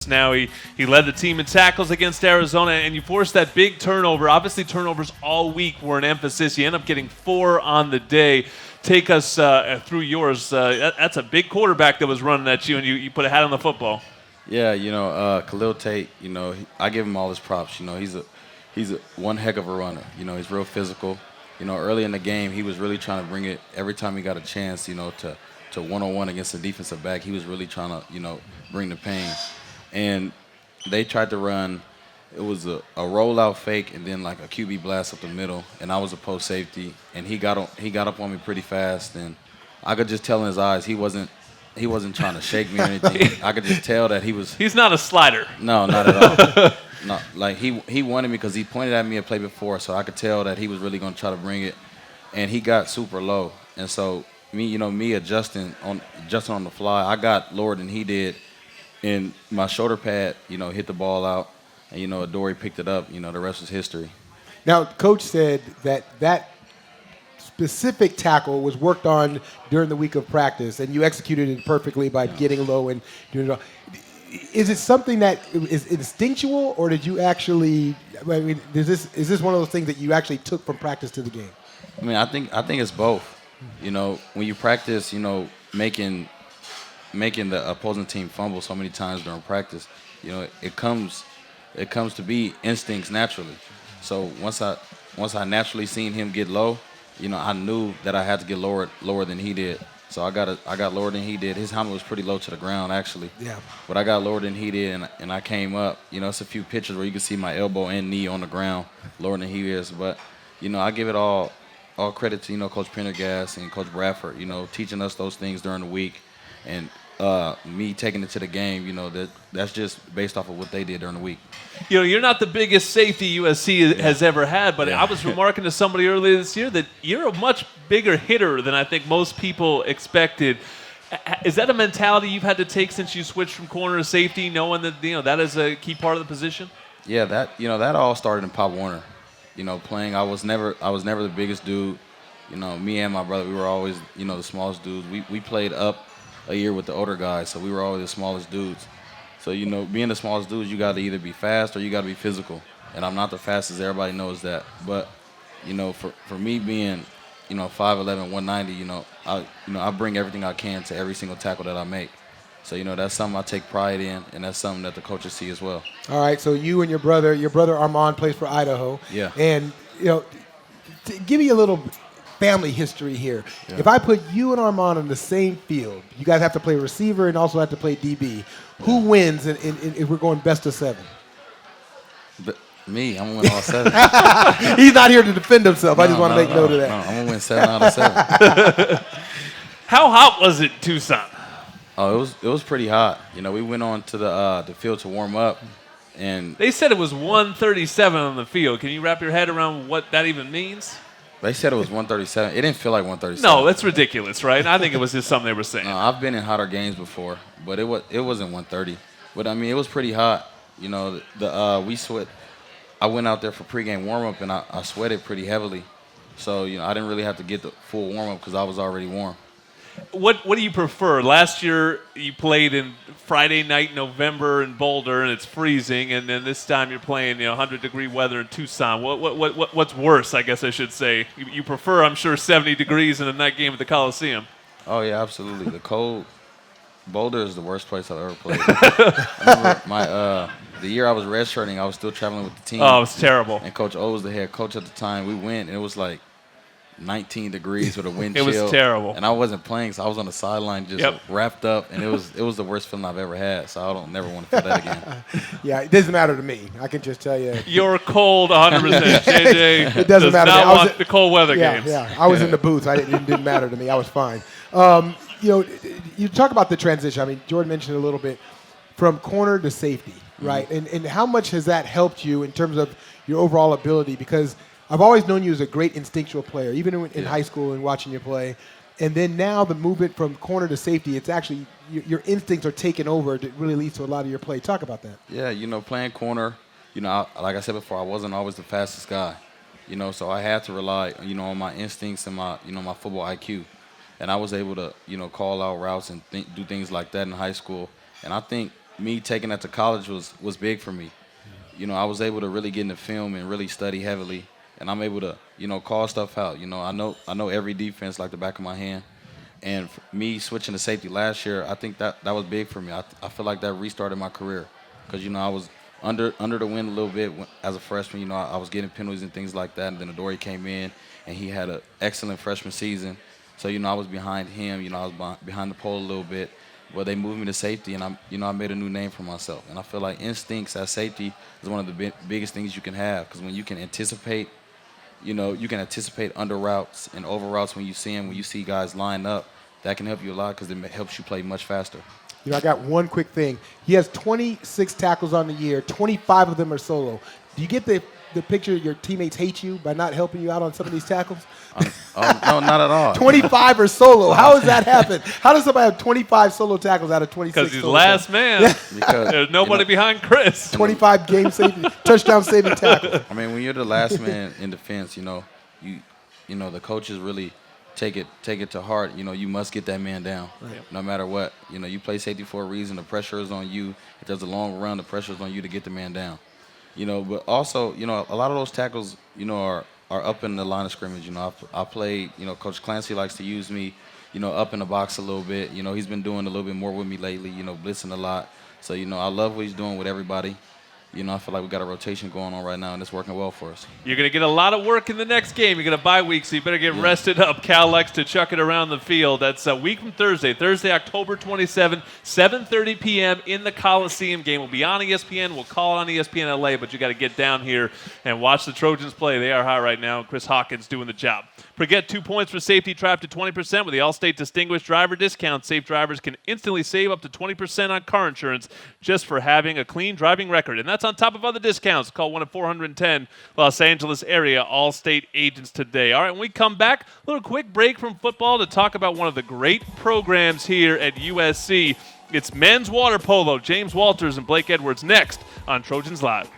Now he led the team in tackles against Arizona, and you forced that big turnover. Obviously, turnovers all week were an emphasis. You end up getting 4 on the day. Take us through yours. That's a big quarterback that was running at you, and you put a hat on the football. Yeah, Khalil Tate, I give him all his props. He's one heck of a runner. He's real physical. Early in the game, he was really trying to bring it every time he got a chance, to one-on-one against the defensive back. He was really trying to, bring the pain. And they tried to run. It was a rollout fake and then like a QB blast up the middle. And I was a post safety, and he got up on me pretty fast. And I could just tell in his eyes he wasn't trying to shake me or anything. I could just tell that he was. He's not a slider. No, not at all. No, like he wanted me because he pointed at me a play before, so I could tell that he was really going to try to bring it. And he got super low. And so me adjusting on the fly, I got lower than he did. And my shoulder pad, hit the ball out, and Adoree picked it up. The rest was history. Now, Coach said that specific tackle was worked on during the week of practice, and you executed it perfectly by getting low and doing it all. Is it something that is instinctual, or did you actually? I mean, is this one of those things that you actually took from practice to the game? I mean, I think it's both. When you practice, making the opposing team fumble so many times during practice, it comes to be instincts naturally. So once I naturally seen him get low, I knew that I had to get lower than he did. So I got lower than he did. His helmet was pretty low to the ground actually. Yeah. But I got lower than he did, and I came up. It's a few pictures where you can see my elbow and knee on the ground lower than he is. But I give it all credit to Coach Pendergast and Coach Bradford. Teaching us those things during the week. And me taking it to the game, that's just based off of what they did during the week. You're not the biggest safety USC has ever had, but I was remarking to somebody earlier this year that you're a much bigger hitter than I think most people expected. Is that a mentality you've had to take since you switched from corner to safety, knowing that that is a key part of the position? Yeah, that all started in Pop Warner. Playing, I was never the biggest dude. Me and my brother, we were always the smallest dudes. We played up a year with the older guys, so we were always the smallest dudes. So, being the smallest dudes, you got to either be fast or you got to be physical. And I'm not the fastest, everybody knows that. But, for me being, 5'11", 190, I bring everything I can to every single tackle that I make. So, that's something I take pride in, and that's something that the coaches see as well. All right, so you and your brother Armand plays for Idaho. Yeah. And, give me a little family history here. Yeah. If I put you and Armand on the same field, you guys have to play receiver and also have to play DB. Who wins if we're going best of 7? Me, I'm going to win all 7. He's not here to defend himself. No, I just want to make note of that. No, I'm going to win 7 out of 7. How hot was it, Tucson? Oh, it was pretty hot. We went on to the field to warm up, and they said it was 137 on the field. Can you wrap your head around what that even means? They said it was 137. It didn't feel like 137. No, that's ridiculous, right? I think it was just something they were saying. No, I've been in hotter games before, but it wasn't 130. But I mean, it was pretty hot. We sweat. I went out there for pregame warm up, and I sweated pretty heavily. So I didn't really have to get the full warm up because I was already warm. What do you prefer? Last year you played in Friday night November in Boulder and it's freezing, and then this time you're playing 100-degree weather in Tucson. What's worse? I guess I should say. You prefer, I'm sure, 70 degrees in a night game at the Coliseum. Oh yeah, absolutely. The cold Boulder is the worst place I've ever played. I remember the year I was redshirting, I was still traveling with the team. Oh, it was terrible. And Coach O was the head coach at the time. We went, and it was like 19 degrees with a wind chill. It was terrible. And I wasn't playing, so I was on the sideline just wrapped up, and it was the worst feeling I've ever had, so I don't never want to feel that again. Yeah, it doesn't matter to me. I can just tell you. You're cold 100%. JJ it doesn't matter not want the cold weather games. Yeah, I was in the booth. It didn't matter to me. I was fine. You talk about the transition. I mean, Jordan mentioned a little bit from corner to safety, right? Mm-hmm. And how much has that helped you in terms of your overall ability? Because I've always known you as a great instinctual player, even in high school and watching you play. And then now the movement from corner to safety, it's actually your instincts are taking over. It really leads to a lot of your play. Talk about that. Yeah, playing corner, like I said before, I wasn't always the fastest guy. So I had to rely, on my instincts and my football IQ. And I was able to, call out routes and do things like that in high school. And I think me taking that to college was big for me. You know, I was able to really get in the film and really study heavily, and I'm able to, you know, call stuff out. You know, I know every defense like the back of my hand. And for me switching to safety last year, I think that was big for me. I feel like that restarted my career because, you know, I was under the wind a little bit as a freshman. You know, I was getting penalties and things like that. And then Adoree came in, and he had an excellent freshman season. So, you know, I was behind him. You know, I was behind the pole a little bit. But they moved me to safety, and I made a new name for myself. And I feel like instincts at safety is one of the biggest things you can have because when you can anticipate, you know, you can anticipate under routes and over routes when you see them, when you see guys line up. That can help you a lot because it helps you play much faster. You know, I got one quick thing. He has 26 tackles on the year. 25 of them are solo. Do you get the picture your teammates hate you by not helping you out on some of these tackles? No, not at all. 25 are solo. How does that happen? How does somebody have 25 solo tackles out of 26? Because he's last man. Because there's nobody behind Chris. 25 game saving, touchdown saving tackles. I mean, when you're the last man in defense, you know, you know the coaches really take it to heart. You know, you must get that man down, no matter what. You know, you play safety for a reason. The pressure is on you. If there's a long run, the pressure is on you to get the man down. You know, but also, you know, a lot of those tackles, you know, are up in the line of scrimmage. You know, I played, you know, Coach Clancy likes to use me, you know, up in the box a little bit. You know, he's been doing a little bit more with me lately, you know, blitzing a lot. So, you know, I love what he's doing with everybody. You know, I feel like we got a rotation going on right now, and it's working well for us. You're going to get a lot of work in the next game. You're going to bye week, so you better get rested up. Cal likes to chuck it around the field. That's a week from Thursday, October 27, 7:30 p.m. in the Coliseum. Game will be on ESPN. We'll call it on ESPN LA, but you got to get down here and watch the Trojans play. They are hot right now. Chris Hawkins doing the job. Forget 2 points for safety, try up to 20% with the Allstate Distinguished Driver Discount. Safe drivers can instantly save up to 20% on car insurance just for having a clean driving record. And that's on top of other discounts. Call 1-410 Los Angeles area Allstate agents today. All right, when we come back, a little quick break from football to talk about one of the great programs here at USC. It's men's water polo. James Walters and Blake Edwards next on Trojans Live.